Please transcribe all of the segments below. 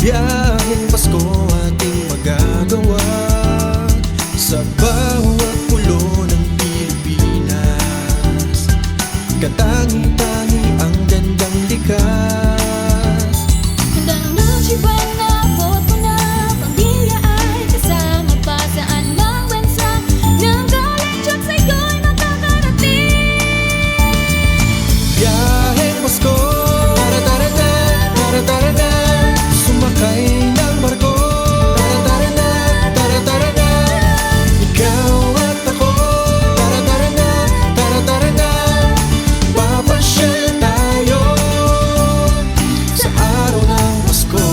Biyaheng Pasko ating magagawa sa bawat pulo ng Pilipinas. Katangi-tangi ang gandang likas. Handa na siwang naabot mo na, pamilya ay kasama pa saan mang bansa. Nang galing Diyos sa'yo'y makakarating. Biyaheng Pasko, tara-tara-na, tara-tara-na, sumakay ng barko. Tara-tara-na, tara-tara-na, ikaw at ako. Tara-tara-na, tara-tara-na, papasyal tayo sa araw ng Pasko.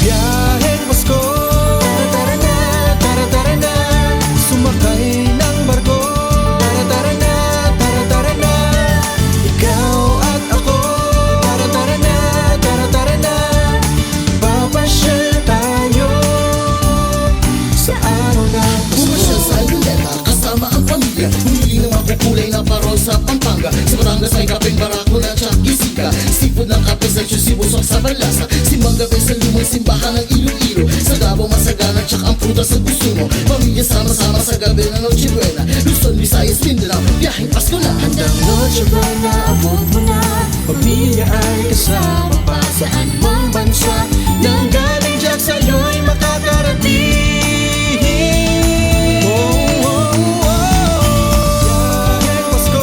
Biyaheng Pasko, tara-tara-na, tara-tara-na, sumakay ng barko. Tara-tara-na, tara-tara-na, ikaw at ako. Tara-tara-na, tara-tara-na, papasyal tayo sa araw ng Pasko. Pumasyal sa Luneta, kasama ang pamilya. Humili ng makukulay na parol sa Pampanga. Sa Batangas ay kapeng barako na tsak isika. Seafood ng kape sa Chusibusok sa Balasa. Simbang gabi sa lumang simbahan ng Iloilo. Sa Davao masagana tsak ang prutas sa gusto mo. Pamilya sama-sama sa gabi ng Noche Buena. Luzon, Visayas, Mindanao, biyaheng Pasko na. Handang Noche Buena, abot mo na, pamilya ay kasama pa saan mang bansa. Nang galing Diyak sa'yo'y makakarating. Biyaheng Pasko,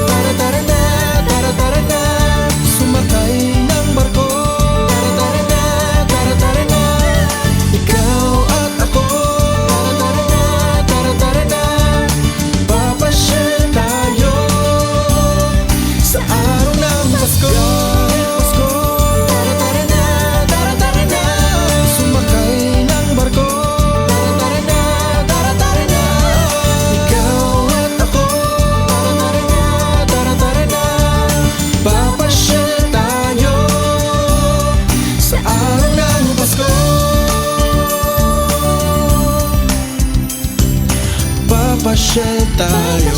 tara-tara-na, tara-tara-na, sumakay ng barko. Tara-tara-na, tara-tara-na, ikaw at ako. Tara-tara-na, tara-tara-na, papasyal tayo sa araw ng Pasko. Biyaheng Pasko, tara-tara-na, tara-tara-na, sumakay ng barko. Tara-tara-na, tara-tara-na, ikaw at ako. Tara-tara-na, tara-tara-na, papasyal tayo sa araw ng Pasko. Papasyal tayo.